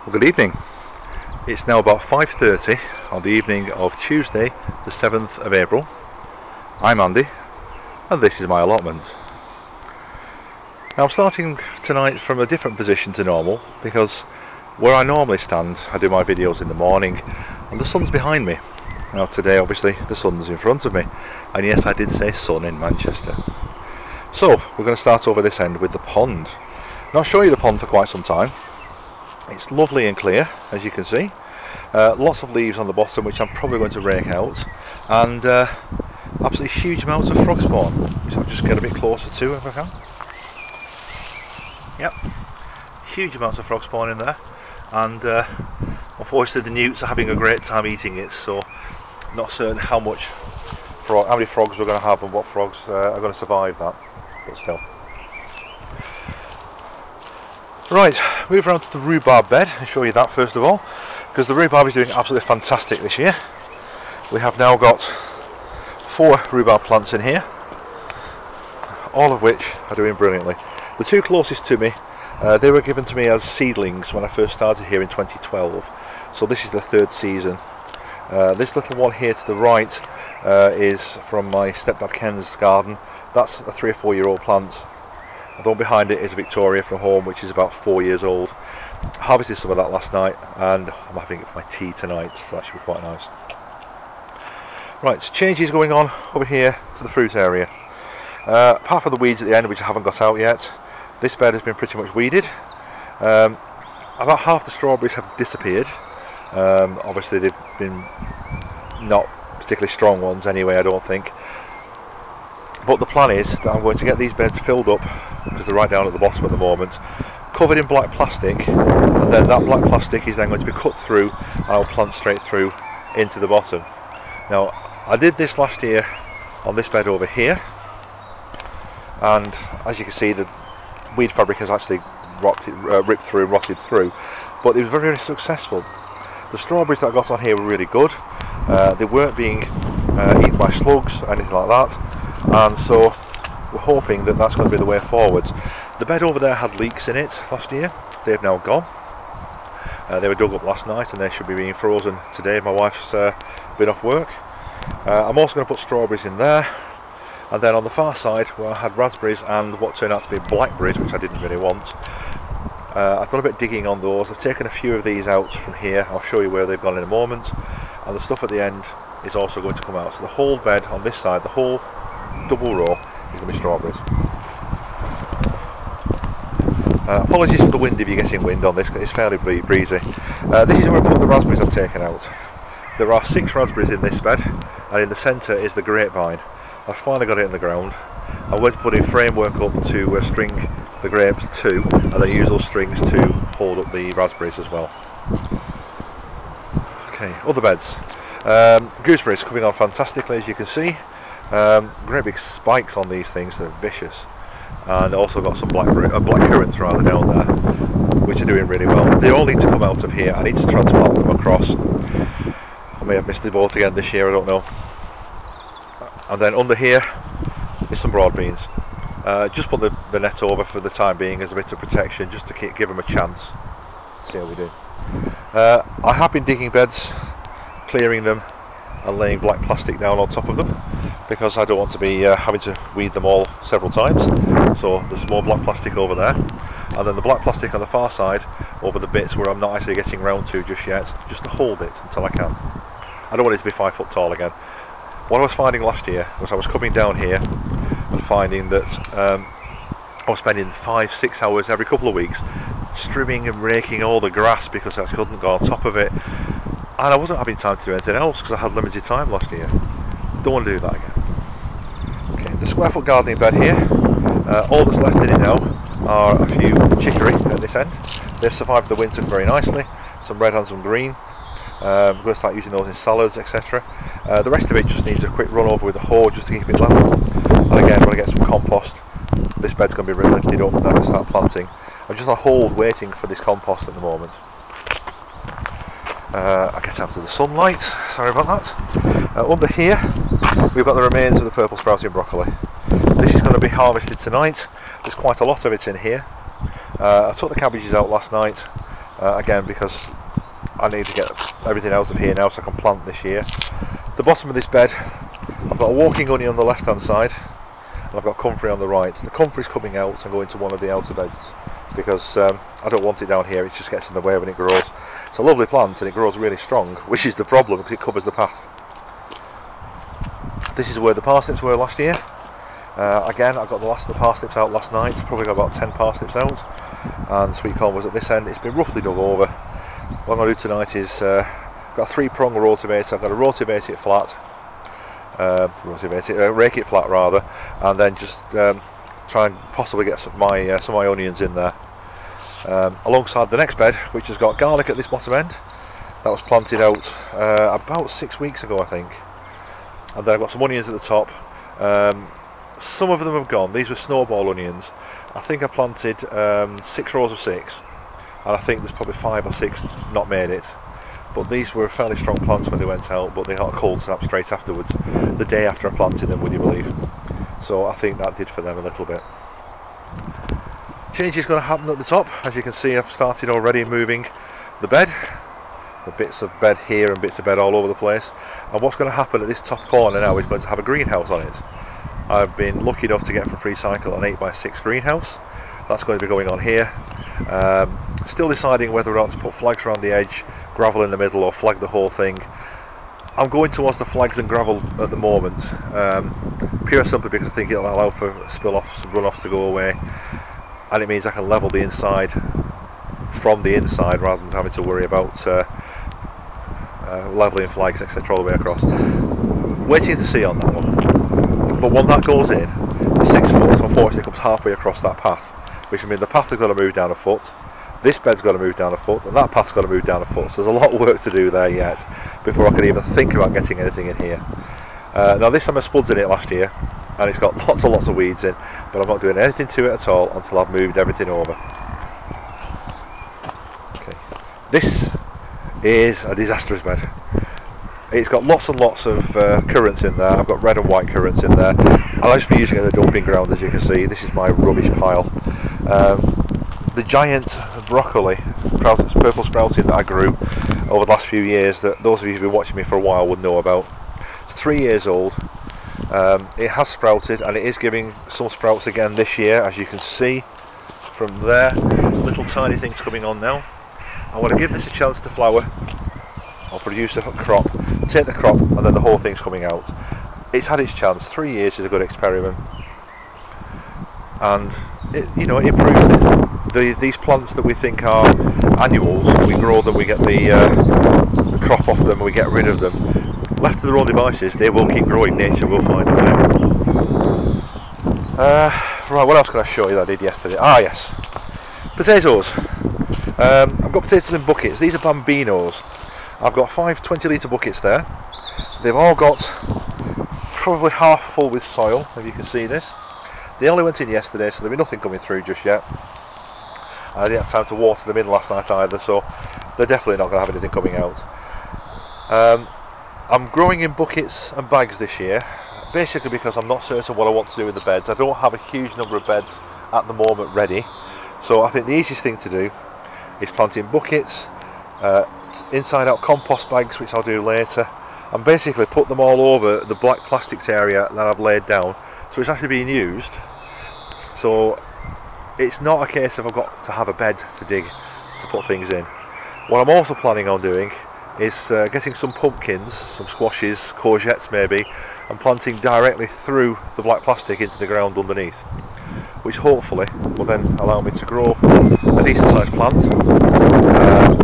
Well, good evening. It's now about 5:30 on the evening of Tuesday the 7th of April. I'm Andy and this is my allotment. Now I'm starting tonight from a different position to normal because where I normally stand I do my videos in the morning and the sun's behind me. Now today obviously the sun's in front of me, and yes, I did say sun in Manchester. So we're going to start over this end with the pond. Now I'll show you the pond for quite some time. It's lovely and clear, as you can see. Lots of leaves on the bottom which I'm probably going to rake out, and absolutely huge amounts of frog spawn, which I'll just get a bit closer to if I can. Yep, huge amounts of frog spawn in there, and unfortunately the newts are having a great time eating it, so not certain how many frogs we're going to have and what frogs are going to survive that, but still. Right, move around to the rhubarb bed and show you that first of all, because the rhubarb is doing absolutely fantastic this year. We have now got 4 rhubarb plants in here, all of which are doing brilliantly. The 2 closest to me, they were given to me as seedlings when I first started here in 2012, so this is the 3rd season. This little one here to the right is from my stepdad Ken's garden. That's a 3 or 4 year old plant. The one behind it is a Victoria from home, which is about 4 years old. I harvested some of that last night and I'm having it for my tea tonight, so that should be quite nice. Right, changes going on over here to the fruit area. Apart from the weeds at the end, which I haven't got out yet, this bed has been pretty much weeded. About half the strawberries have disappeared. Obviously they've been not particularly strong ones anyway, I don't think. But the plan is that I'm going to get these beds filled up, because they're right down at the bottom at the moment, covered in black plastic, and then that black plastic is then going to be cut through and I'll plant straight through into the bottom. Now I did this last year on this bed over here, and as you can see the weed fabric has actually ripped through and rotted through, but it was very, very successful. The strawberries that I got on here were really good. They weren't being eaten by slugs or anything like that, and so we're hoping that that's going to be the way forwards. The bed over there had leaks in it last year. They've now gone. They were dug up last night and they should be being frozen today. My wife's been off work. I'm also going to put strawberries in there, and then on the far side where I had raspberries and what turned out to be blackberries, which I didn't really want, I've done a bit of digging on those. I've taken a few of these out from here. I'll show you where they've gone in a moment, and the stuff at the end is also going to come out. So the whole bed on this side, the whole double row, is going to be strawberries. Apologies for the wind if you're getting wind on this, because it's fairly breezy. This is where I put the raspberries I've taken out. There are 6 raspberries in this bed, and in the centre is the grapevine. I've finally got it in the ground. I'm going to put a framework up to string the grapes to, and then use those strings to hold up the raspberries as well. Okay, other beds. Gooseberries coming on fantastically, as you can see. Great big spikes on these things, they're vicious. And also got some black currants rather down there, which are doing really well. They all need to come out of here. I need to transplant them across. I may have missed the boat again this year, I don't know. And then under here is some broad beans. Just put the net over for the time being as a bit of protection, just to give them a chance. See how we do. I have been digging beds, clearing them and laying black plastic down on top of them, because I don't want to be having to weed them all several times. So there's more black plastic over there, and then the black plastic on the far side over the bits where I'm not actually getting round to just yet, just to hold it until I can. I don't want it to be 5 foot tall again. What I was finding last year was I was coming down here and finding that I was spending 5-6 hours every couple of weeks trimming and raking all the grass because I couldn't go on top of it, and I wasn't having time to do anything else because I had limited time last year. Don't want to do that again. Okay, the square foot gardening bed here, all that's left in it now are a few chicory at this end. They've survived the winter very nicely, some red and some green. I'm going to start using those in salads, etc. The rest of it just needs a quick run over with a hoe just to keep it level. And again, when I get some compost, this bed's going to be really lifted up and I can start planting. I'm just on hold waiting for this compost at the moment. I get out to the sunlight, sorry about that. Under here we've got the remains of the purple sprouting broccoli. This is going to be harvested tonight. There's quite a lot of it in here. I took the cabbages out last night again because I need to get everything out of here now so I can plant this year. The bottom of this bed, I've got a walking onion on the left hand side and I've got comfrey on the right. The comfrey is coming out and going to one of the outer beds because I don't want it down here, it just gets in the way when it grows. It's a lovely plant and it grows really strong, which is the problem because it covers the path. This is where the parsnips were last year. Again, I got the last of the parsnips out last night, probably got about 10 parsnips out, and sweet corn was at this end. It's been roughly dug over. What I'm going to do tonight is, got a 3-prong rotavator. I'm going to rotivate it flat, rake it flat rather, and then just try and possibly get some of my onions in there. Alongside the next bed, which has got garlic at this bottom end. That was planted out about 6 weeks ago, I think. And then I've got some onions at the top. Some of them have gone. These were snowball onions. I think I planted 6 rows of 6, and I think there's probably 5 or 6 not made it. But these were fairly strong plants when they went out, but they got a cold snap straight afterwards, the day after I planted them, would you believe? So I think that did for them a little bit. Change is going to happen at the top. As you can see, I've started already moving the bed. The bits of bed here and bits of bed all over the place. And what's going to happen at this top corner now is going to have a greenhouse on it. I've been lucky enough to get for free cycle an 8x6 greenhouse. That's going to be going on here. Still deciding whether or not to put flags around the edge, gravel in the middle, or flag the whole thing. I'm going towards the flags and gravel at the moment, pure simply because I think it'll allow for spill-offs and run-offs to go away, and it means I can level the inside from the inside rather than having to worry about levelling flags, etc. all the way across. Waiting to see on that one. But when that goes in, the 6 foot unfortunately comes halfway across that path, which means the path has got to move down a foot, this bed's got to move down a foot, and that path's got to move down a foot. So there's a lot of work to do there yet before I can even think about getting anything in here. Now this time I spuds in it last year, and it's got lots and lots of weeds in, but I'm not doing anything to it at all until I've moved everything over. Okay. This is a disastrous bed. It's got lots and lots of currants in there. I've got red and white currants in there. I'll just be using it as a dumping ground, as you can see. This is my rubbish pile. The giant broccoli, purple sprouting that I grew over the last few years, that those of you who've been watching me for a while would know about. It's 3 years old. It has sprouted and it is giving some sprouts again this year, as you can see from there. Little tiny things coming on now. I want to give this a chance to flower. I'll produce a crop, take the crop, and then the whole thing's coming out. It's had its chance. 3 years is a good experiment, and it proves that these plants that we think are annuals, we grow them, we get the crop off them, we get rid of them. Left to their own devices, they will keep growing. Nature will find a way. Right, what else can I show you that I did yesterday? Ah, yes, potatoes. I've got potatoes in buckets. These are bambinos. I've got 5 20-litre buckets there. They've all got probably half full with soil, if you can see this. They only went in yesterday, so there'll be nothing coming through just yet. I didn't have time to water them in last night either, so they're definitely not going to have anything coming out. I'm growing in buckets and bags this year, basically because I'm not certain what I want to do with the beds. I don't have a huge number of beds at the moment ready, so I think the easiest thing to do is plant in buckets, inside out compost bags, which I'll do later, and basically put them all over the black plastics area that I've laid down, so it's actually being used. So it's not a case of I've got to have a bed to dig to put things in. What I'm also planning on doing is getting some pumpkins, some squashes, courgettes maybe, and planting directly through the black plastic into the ground underneath, which hopefully will then allow me to grow a decent sized plant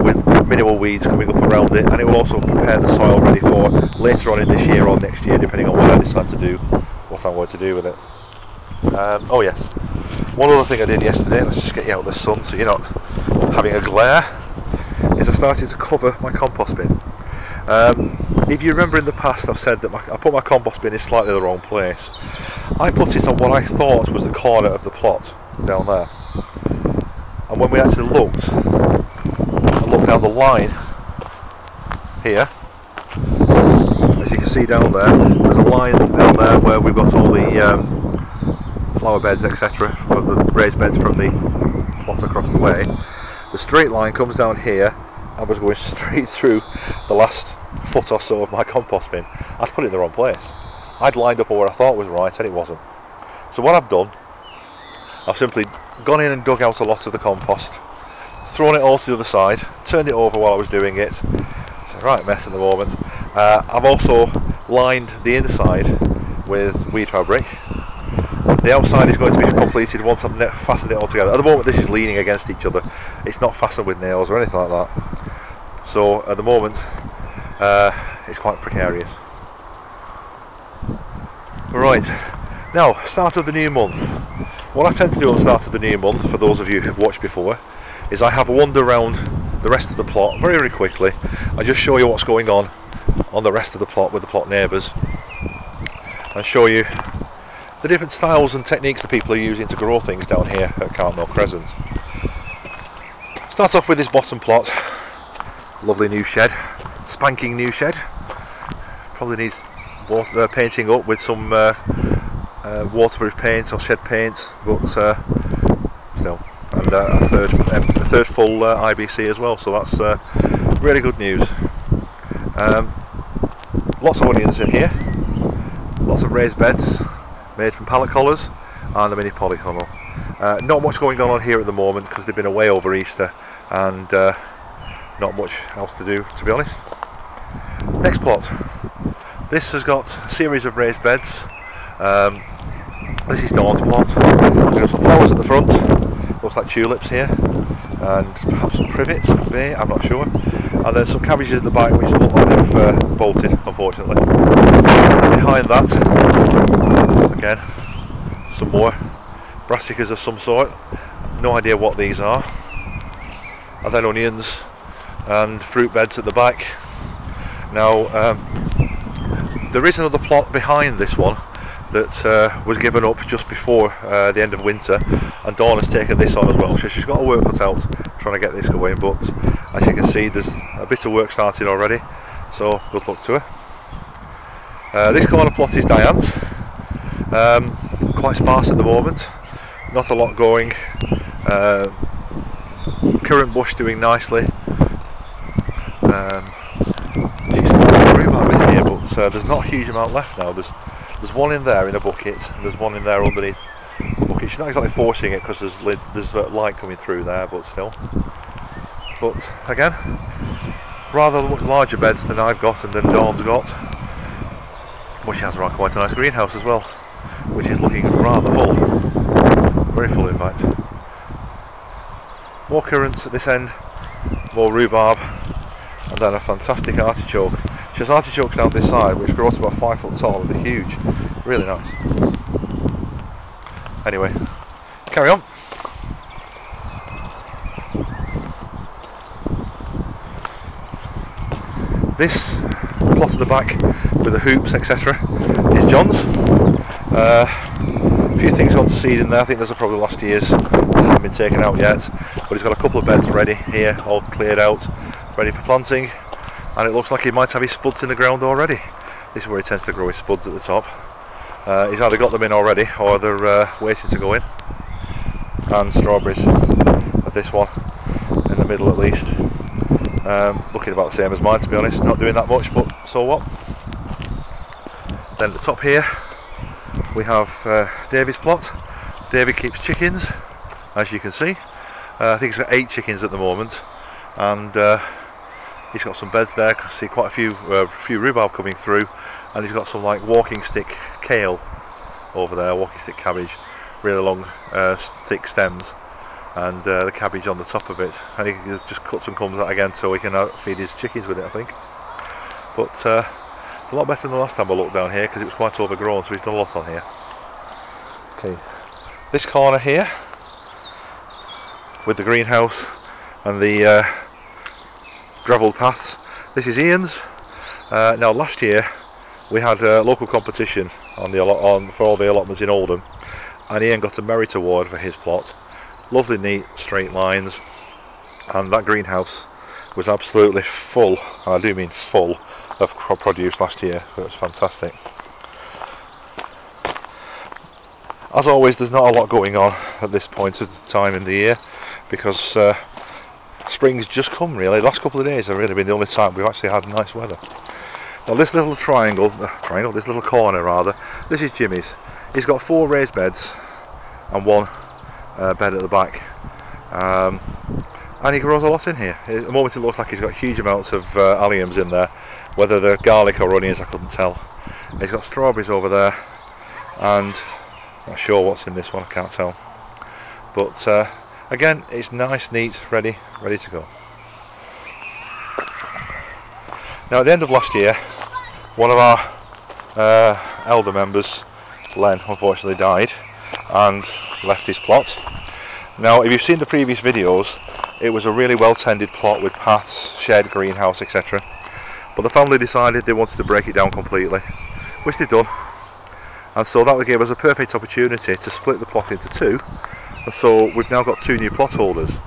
with minimal weeds coming up around it, and it will also prepare the soil ready for later on in this year or next year, depending on what I decide to do, what I'm going to do with it. Oh yes, one other thing I did yesterday, let's just get you out of the sun so you're not having a glare, is I started to cover my compost bin. If you remember in the past, I've said that I put my compost bin in slightly the wrong place. I put it on what I thought was the corner of the plot down there, and when we actually looked, I looked down the line here, as you can see down there, there's a line down there where we've got all the flower beds, etc., the raised beds from the plot across the way. The straight line comes down here. I was going straight through the last foot or so of my compost bin. I'd put it in the wrong place. I'd lined up where I thought was right and it wasn't. So what I've done, I've simply gone in and dug out a lot of the compost, thrown it all to the other side, turned it over while I was doing it. It's a right mess at the moment. I've also lined the inside with weed fabric. The outside is going to be completed once I've fastened it all together. At the moment this is leaning against each other. It's not fastened with nails or anything like that. So at the moment it's quite precarious. Right, now start of the new month. What I tend to do at the start of the new month, for those of you who've watched before, is I have a wander around the rest of the plot very, very quickly. I just show you what's going on the rest of the plot with the plot neighbours, and show you the different styles and techniques that people are using to grow things down here at Cartmel Crescent. Start off with this bottom plot. Lovely new shed, spanking new shed. Probably needs painting up with some waterproof paint or shed paint, but still. And a third full IBC as well, so that's really good news. Lots of onions in here, lots of raised beds made from pallet collars and a mini polytunnel. Not much going on here at the moment because they've been away over Easter, and not much else to do, to be honest. Next plot. This has got a series of raised beds. This is Dawn's plot. We've got some flowers at the front, looks like tulips here, and perhaps some privets, may, I'm not sure. And then some cabbages at the back which look like they've bolted, unfortunately. Behind that, again, some more brassicas of some sort. No idea what these are. And then onions and fruit beds at the back. Now, there is another plot behind this one that was given up just before the end of winter, and Dawn has taken this on as well, so she's got her work cut out trying to get this going, but as you can see there's a bit of work started already, so good luck to her. This corner plot is Diane's, quite sparse at the moment, not a lot going, currant bush doing nicely. She's rhubarb in here, but there's not a huge amount left now. There's one in there in a bucket, and there's one in there underneath the bucket. She's not exactly forcing it because there's light coming through there, but still. But again, rather larger beds than I've got and than Dawn's got. But she has around quite a nice greenhouse as well, which is looking rather full. Very full in fact. More currants at this end, more rhubarb, and then a fantastic artichoke. She has artichokes down this side which grow to about 5 foot tall and they're huge. Really nice. Anyway, carry on. This plot at the back with the hoops etc. is John's. A few things on to seed in there. I think those are probably last year's that haven't been taken out yet, but he's got a couple of beds ready here, all cleared out, ready for planting, and it looks like he might have his spuds in the ground already. This is where he tends to grow his spuds, at the top. He's either got them in already or they're waiting to go in. And strawberries at this one, in the middle at least. Looking about the same as mine, to be honest, not doing that much, but so what. Then at the top here we have Davy's plot. Davy keeps chickens, as you can see. I think he's got 8 chickens at the moment, and he's got some beds there. I can see quite a few rhubarb coming through, and he's got some like walking stick kale over there, walking stick cabbage, really long thick stems, and the cabbage on the top of it, and he just cuts and comes that again so he can feed his chickens with it, I think. But it's a lot better than the last time I looked down here because it was quite overgrown, so he's done a lot on here. Okay, this corner here with the greenhouse and the gravel paths, this is Ian's. Now last year we had a local competition for all the allotments in Oldham, and Ian got a merit award for his plot. Lovely neat straight lines, and that greenhouse was absolutely full, and I do mean full, of produce last year. It was fantastic. As always, there's not a lot going on at this point of the time in the year because spring's just come really. The last couple of days have really been the only time we've actually had nice weather. Now this little this little corner rather, this is Jimmy's. He's got 4 raised beds and 1 bed at the back. And he grows a lot in here. At the moment it looks like he's got huge amounts of alliums in there, whether they're garlic or onions I couldn't tell. He's got strawberries over there, and I'm not sure what's in this one, I can't tell. But again, it's nice, neat, ready to go. Now at the end of last year, one of our elder members, Len, unfortunately died and left his plot. Now if you've seen the previous videos, it was a really well tended plot with paths, shed, greenhouse, etc. But the family decided they wanted to break it down completely, which they've done. And so that gave us a perfect opportunity to split the plot into 2. And so we've now got 2 new plot holders.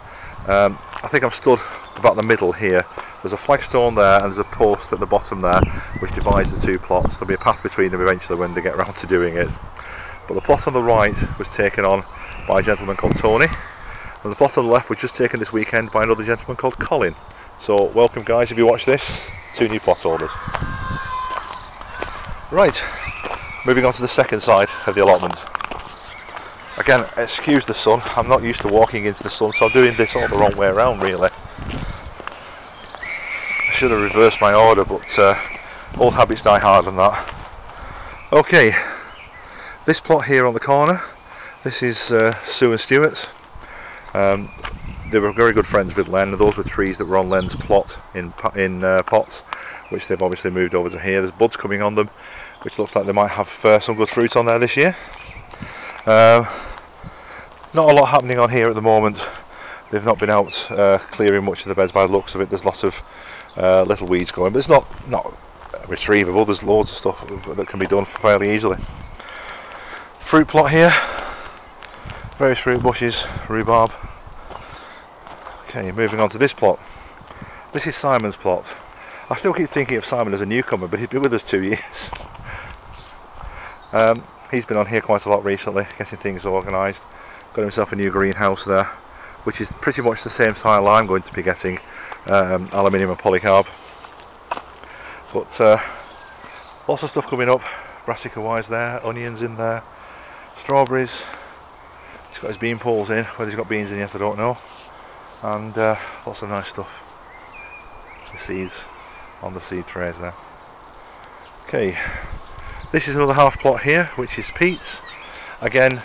I think I'm stood about the middle here. There's a flagstone there and there's a post at the bottom there which divides the 2 plots. There'll be a path between them eventually when they get around to doing it. But the plot on the right was taken on by a gentleman called Tony, and the plot on the left was just taken this weekend by another gentleman called Colin. So welcome guys, if you watch this, 2 new plot holders. Right, moving on to the second side of the allotment. Again, excuse the sun, I'm not used to walking into the sun, so I'm doing this all the wrong way around really. I should have reversed my order, but old habits die hard on that. Okay, this plot here on the corner, this is Sue and Stuart's. They were very good friends with Len. Those were trees that were on Len's plot in pots, which they've obviously moved over to here. There's buds coming on them, which looks like they might have some good fruit on there this year. Not a lot happening on here at the moment. They've not been out clearing much of the beds by the looks of it. There's lots of little weeds going, but it's not retrievable. There's loads of stuff that can be done fairly easily. Fruit plot here, various fruit bushes, rhubarb. Okay, moving on to this plot. This is Simon's plot. I still keep thinking of Simon as a newcomer, but he's been with us 2 years. He's been on here quite a lot recently, getting things organised. Got himself a new greenhouse there, which is pretty much the same style I'm going to be getting, aluminium and polycarb. But lots of stuff coming up, brassica wise there, onions in there, strawberries. He's got his bean poles in, whether he's got beans in yet I don't know. And lots of nice stuff. The seeds on the seed trays there. Okay, this is another half plot here, which is Pete's. Again,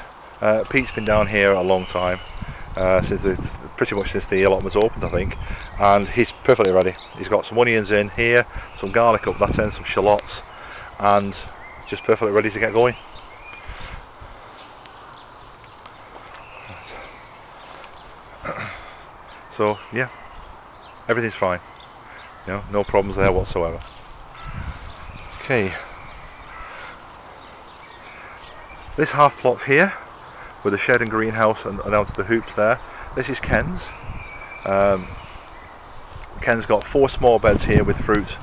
Pete's been down here a long time, pretty much since the allotment's opened I think, and he's perfectly ready. He's got some onions in here, some garlic up that end, some shallots, and just perfectly ready to get going. So yeah, everything's fine, you know, no problems there whatsoever. Okay, this half plot here with the shed and greenhouse and down to the hoops there, this is Ken's. Ken's got 4 small beds here with fruit,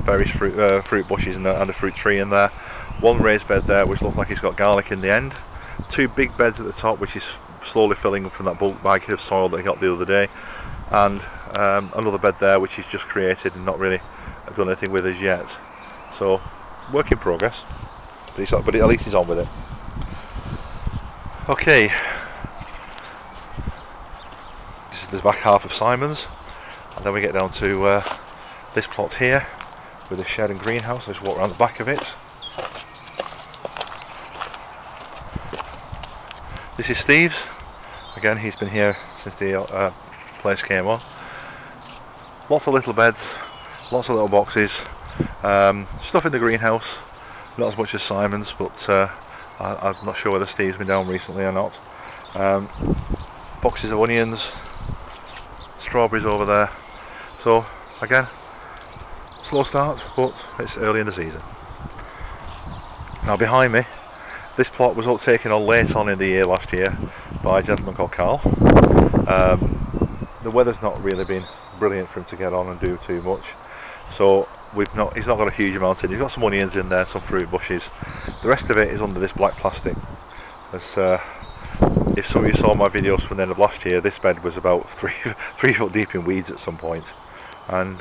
various fruit bushes and a fruit tree in there. 1 raised bed there which looks like it's got garlic in the end. 2 big beds at the top which is slowly filling up from that bulk bag of soil that he got the other day, and another bed there which he's just created and not really done anything with as yet. So work in progress, but at least he's on with it. Okay, this is the back half of Simon's, and then we get down to this plot here with a shed and greenhouse. Let's walk around the back of it. This is Steve's. Again, he's been here since the place came on. Lots of little beds, lots of little boxes, stuff in the greenhouse, not as much as Simon's, but I'm not sure whether Steve's been down recently or not. Boxes of onions, strawberries over there. So again, slow start, but it's early in the season. Now behind me, this plot was all taken on late on in the year last year by a gentleman called Carl. The weather's not really been brilliant for him to get on and do too much, so he's not got a huge amount in. He's got some onions in there, some fruit bushes. The rest of it is under this black plastic. He if some of you saw my videos from the end of last year, this bed was about 3 foot deep in weeds at some point, and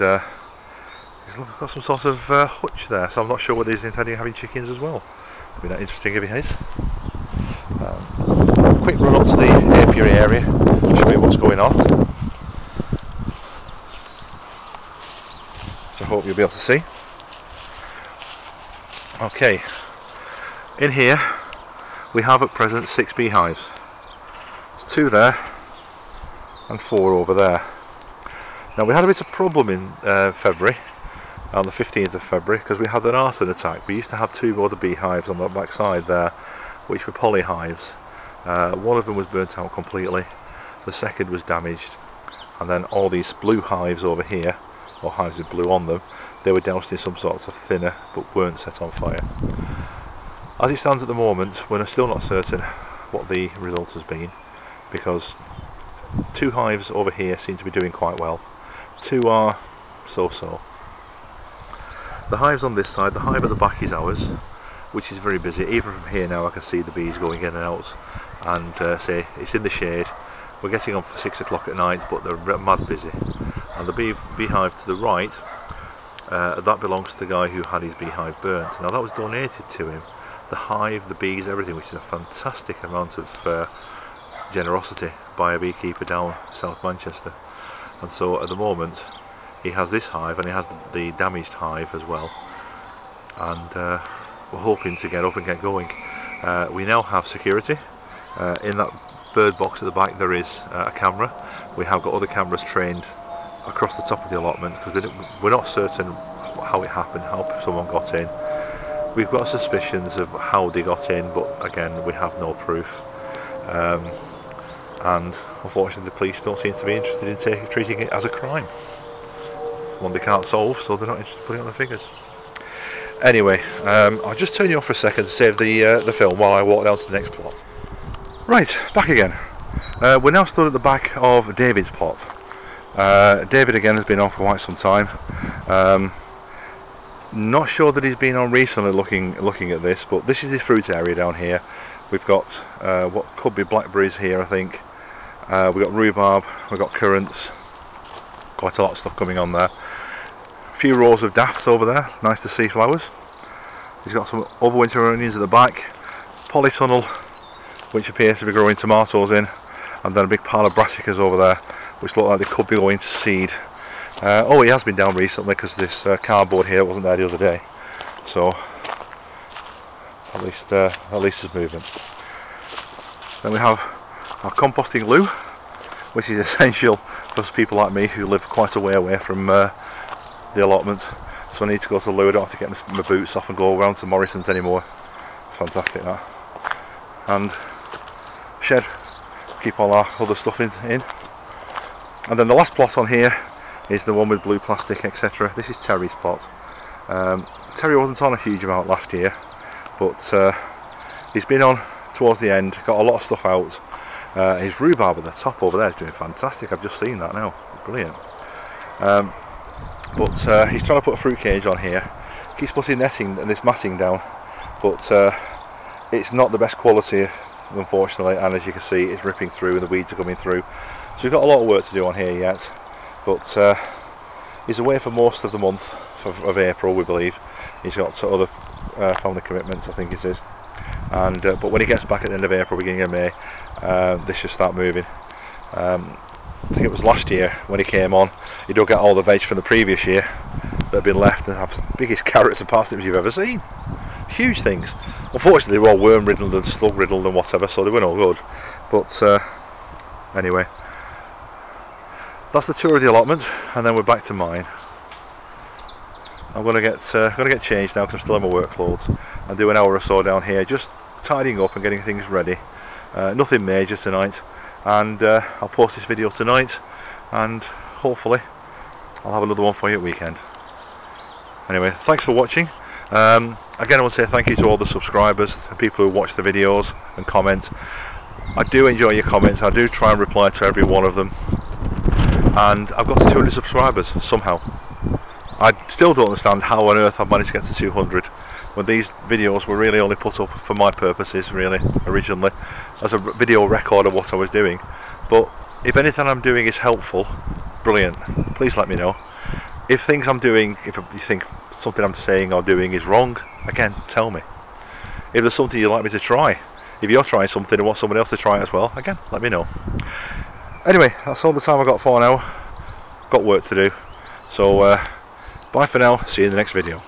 he's got some sort of hutch there, so I'm not sure whether he's intending on having chickens as well. It'd be that interesting if he is. Quick run up to the apiary area, show you what's going on, which I hope you'll be able to see. Okay, in here we have at present 6 beehives. There's 2 there and 4 over there. Now we had a bit of problem in February, on the 15th of February, because we had an arson attack. We used to have 2 other beehives on the back side there, which were polyhives. One of them was burnt out completely, the second was damaged, and then all these blue hives over here, or hives with blue on them, they were doused in some sorts of thinner but weren't set on fire. As it stands at the moment, we're still not certain what the result has been, because 2 hives over here seem to be doing quite well, 2 are so-so. The hives on this side, the hive at the back is ours, which is very busy. Even from here now I can see the bees going in and out, and say it's in the shade. We're getting on for 6 o'clock at night, but they're mad busy. And the beehive to the right, that belongs to the guy who had his beehive burnt. Now that was donated to him. The hive, the bees, everything, which is a fantastic amount of generosity by a beekeeper down South Manchester. And so at the moment he has this hive, and he has the damaged hive as well, and we're hoping to get up and get going. We now have security. In that bird box at the back there is a camera. We have got other cameras trained across the top of the allotment, because we're not certain how it happened, how someone got in. We've got suspicions of how they got in, but again we have no proof. And unfortunately the police don't seem to be interested in treating it as a crime. One they can't solve, so they're not interested in putting it on the figures. Anyway, I'll just turn you off for a second to save the film while I walk down to the next plot. Right, back again. We're now stood at the back of David's plot. David again has been on for quite some time. Not sure that he's been on recently looking at this, but this is his fruit area down here. We've got what could be blackberries here, I think. We've got rhubarb, we've got currants, quite a lot of stuff coming on there. A few rows of dafts over there, nice to see flowers. He's got some overwinter onions at the back, polytunnel, which appears to be growing tomatoes in, and then a big pile of brassicas over there, which look like they could be going to seed. Oh, he has been down recently because this cardboard here wasn't there the other day, so at least there's movement. Then we have our composting loo, which is essential for people like me who live quite a way away from the allotment. So I need to go to the loo. I don't have to get my boots off and go around to Morrison's anymore. It's fantastic, that. And shed, keep all our other stuff in. And then the last plot on here is the one with blue plastic, etc. This is Terry's plot. Terry wasn't on a huge amount last year, but he's been on towards the end, got a lot of stuff out. His rhubarb at the top over there is doing fantastic. I've just seen that now, brilliant. But he's trying to put a fruit cage on here, keeps putting netting and this matting down, but it's not the best quality, unfortunately, and as you can see it's ripping through and the weeds are coming through. So we've got a lot of work to do on here yet, but he's away for most of the month of April, we believe. He's got other family commitments, I think it is, and but when he gets back at the end of April, beginning of May, this should start moving. I think it was last year when he came on, he dug out all the veg from the previous year that had been left, and have the biggest carrots and parsnips you've ever seen. Huge things. Unfortunately they were all worm riddled and slug riddled and whatever, so they were no good. But anyway, that's the tour of the allotment, and then we're back to mine. I'm going to get changed now because I'm still in my work clothes, and do an hour or so down here just tidying up and getting things ready. Nothing major tonight, and I'll post this video tonight, and hopefully I'll have another one for you at weekend. Anyway, thanks for watching. Again, I want to say thank you to all the subscribers and people who watch the videos and comment. I do enjoy your comments. I do try and reply to every one of them, and I've got to 200 subscribers somehow. I still don't understand how on earth I've managed to get to 200, when these videos were really only put up for my purposes, really, originally, as a video record of what I was doing. But if anything I'm doing is helpful, brilliant, please let me know. If things I'm doing, if you think something I'm saying or doing is wrong, again, tell me. If there's something you'd like me to try, if you're trying something and want someone else to try it as well, again, let me know. Anyway, that's all the time I've got for now. Got work to do. So, bye for now. See you in the next video.